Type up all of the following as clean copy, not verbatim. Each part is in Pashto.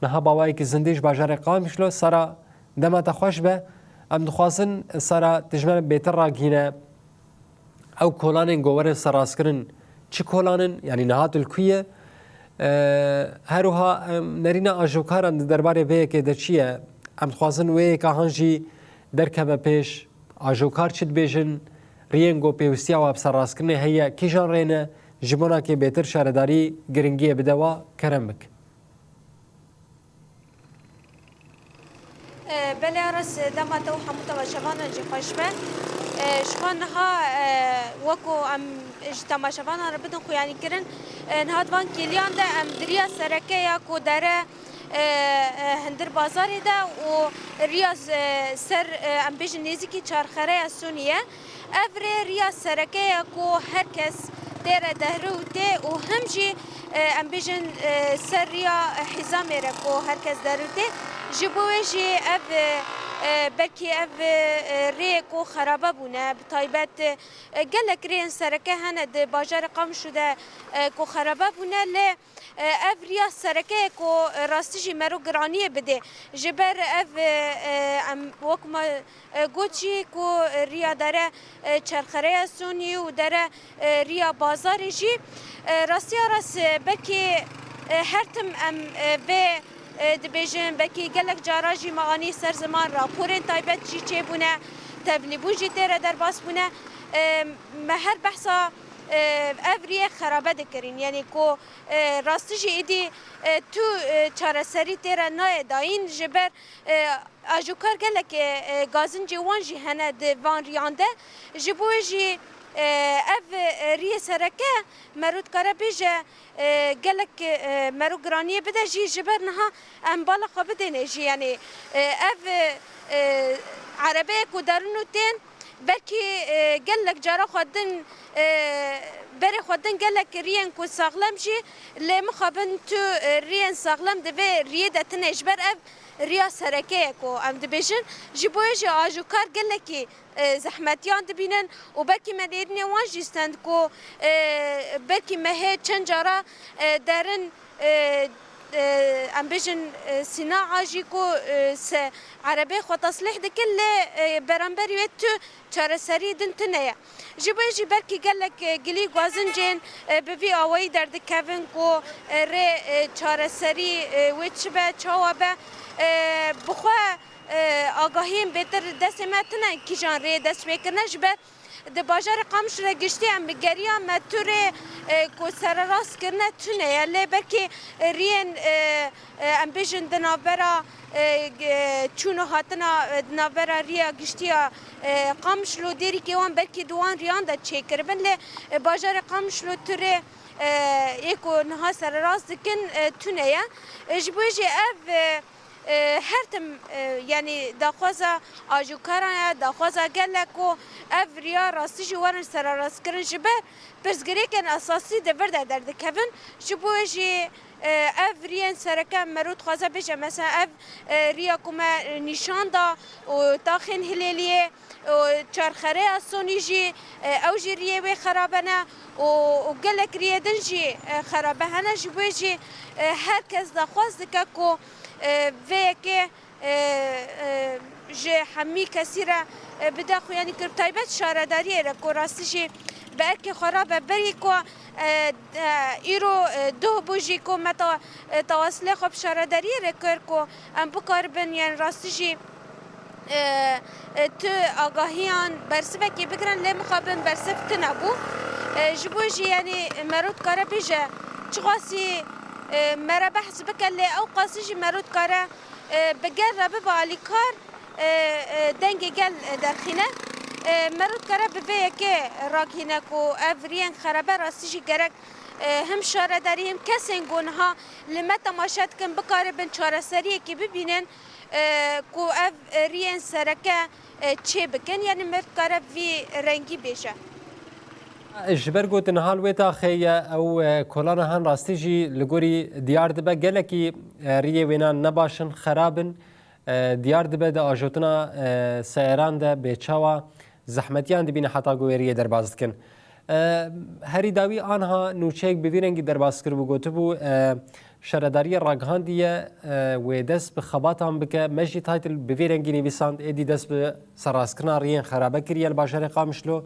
نها باوایی که زندیش باجار قامشلو سرا دما تخوش به ام دخواستن سرا تجمع بهتر راگینه او کلان گوور سراسکرن چی کلانن یعنی نهات الکویه هروها نرینا آجوکاران درباره وی که دچیه ام دخواستن وی که هنجی درکبه پیش آجوکار چید بیجن رینگو پیوستیا و سراسکرنه هیا کیجان رینه جبونا که بهتر شهرداری گرنگیه بدوا کرم بک بله راس دما تو حموتا و شوان جی خوش به شوان ها وکو ام تماشاوان را بدون خو یعنی کرن نهاد وان کلیان ده ام دریا سرکه یا کو دره هندر بازاری ده و ریاض سر ام بیش نزدیکی چارخره سونیه افری ریاض سرکه یا کو هر کس دره دهروته و همجی ام بیشن سر ریا حزام را کو هر کس دهروته جبوجی اف بلکی اف ریکو خرابه بونه بتایبت گلک رین سرکه هند باجار قام شده کو خرابه بونه ل اف ریا سرکه کو راستیجی مرو گرانیه بده جبر اف وکما گوچی کو ریا داره چرخره سونی و داره ریا بازاری جی راستی راست بلکی هرتم ام به دبیجن بکی گلک جاراجی معانی سر زمان را پورین تایبت جی چه بونه تبلیبو جی تیره در باس بونه مهر بحثا افریه خرابه دکرین یعنی کو راستی جی ایدی تو چاره سری تیره نای داین جبر آجوکار گلک گازن جی وان جی هنه دوان ریانده جبوه جی اف ریه سرکه مرود کاره بیجه گلک مرو گرانیه بده جی جبر نها ام بالا خواب دینه جی یعنی اف عربه کو درونو تین بلکی گلک جارا خودن بری خودن گلک ریان کو ساغلم جی لیم خوابن تو ریان ساغلم دوی ریه دتن اجبر اف ریا سرکه کو ام دبیجن جبوی آجوکار گلکی زحمتیان دبینن و بلکی مدیدنی وان جیستند کو بلکی مهه چند جارا درن ام بیجن صناعه جی کو عربی خو تصلیح دکل برانبری و تو چاره سری دن تنیا جبوی جی بلکی گلک گلی گوازن جین بوی آوایی در دکوین کو ری چاره سری و چبه چاوابه بخوا آگاهیم بهتر دست متنه کی جان ری دست میکنه جبه د باجار قامش را گشتی ام بگریا متوره کو سر راست کرنه تونه یلی بلکی رین ام بیجن دنابرا چونو هاتنا دنابرا ریا گشتیا قامش لو دیری که وان بلکی دوان ریان دا چه کربن لی باجار قامش لو توره ایکو نها سر راست کن تونه یا جبویجی اف هرتم یعنی داخوزا آجوکاران داخوزا گلکو افریا راستی جوان سر راست کردن جبر پرسگری کن اساسی دبر در دکون جبوجی افریان سرکم مرود خوازه بشه مثلا اف ریا کما نشان دا و تاخن هلیلیه و چارخره اسونی جی او جی ریه و خرابه نه و گلک ریه دن جی خرابه هنه جبوجی هر کس داخواز دکه کو و که جه همی کسی را بده خو یعنی کرب تایبت شارداری را کو راستی جی بلکه خرابه بری کو ایرو دو بوجی کو متا تواصله خوب شارداری را کر کو ام بکار بن یعنی راستی جی تو آگاهیان برسبه که بگرن لی مخابن برسب تنبو جبوجی یعنی مرود کاره بیجه چغاسی مرا بحث بکله او قاسیجی مرود کاره بگر ربه با علی کار دنگی گل درخینه مرود کاره بویه که راگینه کو افرین خرابه راستیجی گرک هم شارداری هم کسین گونها لما تماشات کن بکاره بن چاره سریه که ببینن کو افرین سرکه چه بکن یعنی مرود کاره وی رنگی بیشه جبر گوتن حال ویتا خیه او کلان هن راستی جی لگوری دیار دبه گلکی ریه وینان نباشن خرابن دیار دبه ده آجوتنا سیران ده بیچاوا زحمتیان دبین حتا گویریه در بازد کن هری داوی آنها نوچهک بویرنگی در باز کرد و گوته بو شرداری راگهاندیه و دست به خباتان بکه مجی تایتل بویرنگی نویساند ایدی دست به سراسکنا ریان خرابه کریه الباشر قامشلو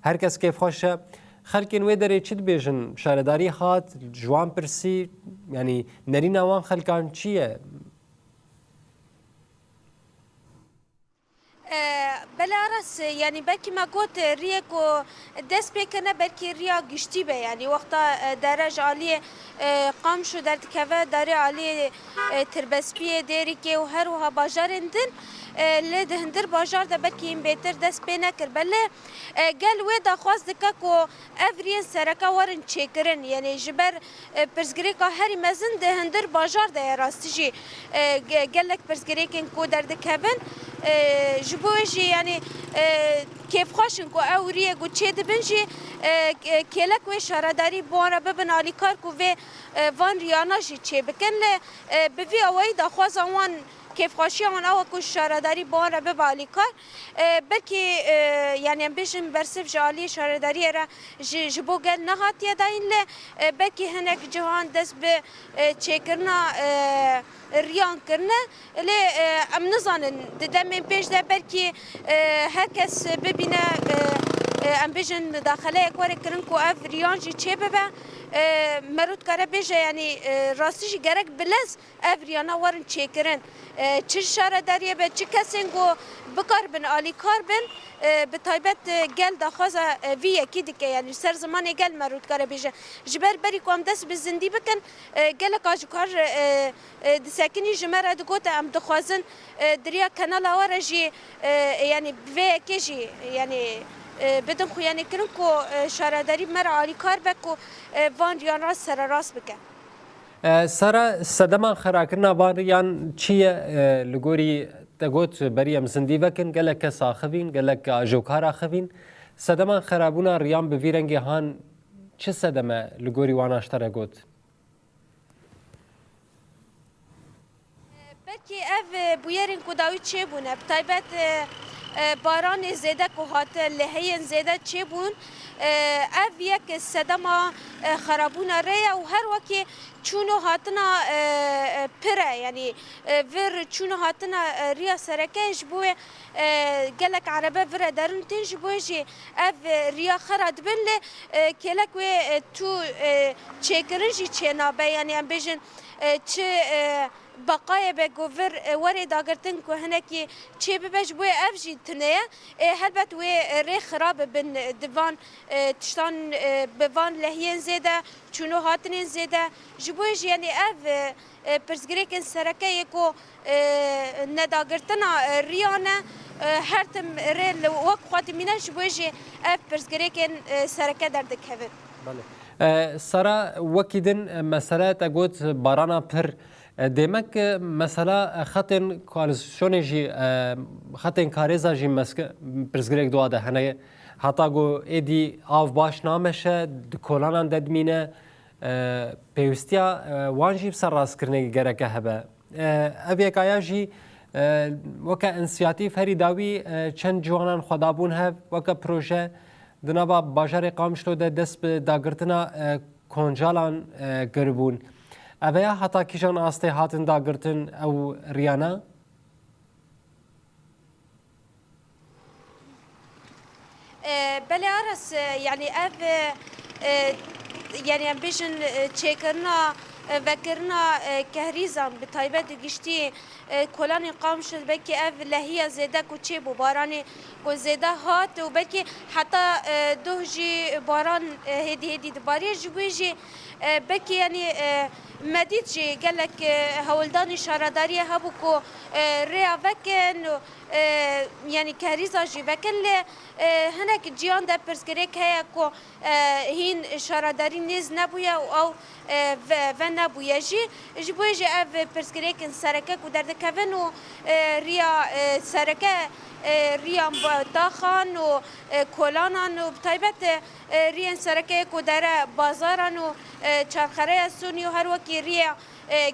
هر کس کیف خوشه خلکین وی داره چی بیشن شرداری هات جوان پرسی یعنی نرین اوان خلکان چیه؟ بله آرس یعنی بلکه ما گوت ریه کو دست بکنه بلکه ریا گشتی به یعنی وقتا درج عالی قام شو در تکوه داره عالی تربسپیه دیری که و هر وها باجارندن لده هندر باجار ده بلکه این بهتر دست پی نکر بله گل وی دا خواست دکا کو افرین سرکا ورن چیکرن یعنی جبر پرسگری که هری مزن ده هندر باجار ده راستی جی گلک پرسگری کن کو در دکوه جبوجي يعني كيف خوشن كو اوريه كو تشيد بنجي كيلك وي شرداري بونا ببن علي كاركو في فان ريانا جي تشي بكن بفي اوي دا خوازان كيف خوشيان او كو شرداري بونا ببالي كار بلكي يعني بيجن برسف جالي شرداري را جبو قال نهات يداين له بلكي هناك جهان دس ب تشيكرنا ریان کرنه لی ام نزانن دم پیش ده بلکه هر کس ببینه ام بیشن داخله اکوار کرن کو اف ریان جی چه ببه مرود کاره بیشه یعنی راستیش گرک بلز اف ریانا ورن چه کرن چه شاره داریه به چه کسین کو بکار بن آلی کار بن به تایبت گل داخوازه وی یکی دیگه یعنی سر زمان گل مرود کاره بیشه جبر بری کوم دست به زندی بکن گل کاج کار دسکنی جمره دگوت ام دخوازن دریا کانال آوره جی یعنی وی یکی جی یعنی بدم خو یعنی کرن کو شهرداری مرا عالی کار بکو وان ریان راست سر راست بکن سارا صدمان خراکرنا وان ریان چیه لگوری تگوت بریم زندی وکن گلک ساخبین گلک جوکارا خبین صدمان خرابونا ریان بویرنگی هان چه صدمه لگوری واناشتره گوت؟ بلکه اف بویرین کداوی چه بونه بتایبت باران زیده که هات لحین زیده چه بون اف یک صدما خرابون ریا و هر وکی چونو هاتنا پره یعنی ور چونو هاتنا ریا سرکه جبوه گلک عربه ور درون تن جبوه جی اف ریا خراد بله کلک و تو چه کرنجی چه نابه یعنی ام بیجن چه بقای به گوور وری داگرتن که هنکی چه ببج بوی افجی تنه هلبت و ری خراب بن دوان تشتان بوان لحین زیده چونو هاتنین زیده جبویش یعنی اف پرسگریکن سرکه یکو نداگرتن ریانه هر تم ری وقت خواهد مینه جبویش اف پرسگریکن سرکه دردک هفت بله سارا وکیدن مسئله تگوت بارانا پر دیمک مثلا خطن کالسیون جی خطن کاریزا جی مسک پرسگریک دو ده هنه حتی گو ایدی آف باش نامشه دکولانان ددمینه پیوستیا وانجی بسر راست کرنه گرکه هبه اوی کایا جی وکا انسیاتیف هری داوی چند جوانان خدابون هف وکا پروژه دنابا باجار قامشلو ده دست به داگرتنا کنجالان گربون اویا حتی کیشان آسته هاتن داگرتن او ریانا؟ بله آرس یعنی اف یعنی بیشن چیکرنا وکرنا کهریزان به تایبت گشتی کلان قام شد بلکه اف لحیه زیده کچه بو بارانی کو زیده هات و بلکه حتی دو جی باران هدی دباری جبوی جی بلکه یعنی مدید جی گلک هولدان شارداری هبو کو ریا وکن یعنی کهریزا جی وکن لی هنک جیان ده پرسگریک هیا کو هین شارداری نیز نبویا او و نبویا جی جبوی جی اف پرسگریک سرکه کو درده کون و ریا سرکه ریان داخان و کلانان و تایبت ریان سرکه کو داره بازاران و چرخره سونی و هر وکی ریا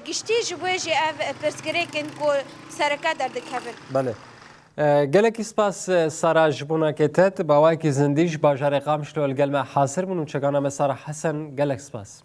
گشتی جبوی جی اف پرسگریکن کو سرکه درده کون بله گلکی سپاس سارا جبونا کتت باوای کی زندیش باجار قامشلو الگلمه حاصر بونو چگانا مسار حسن گلک سپاس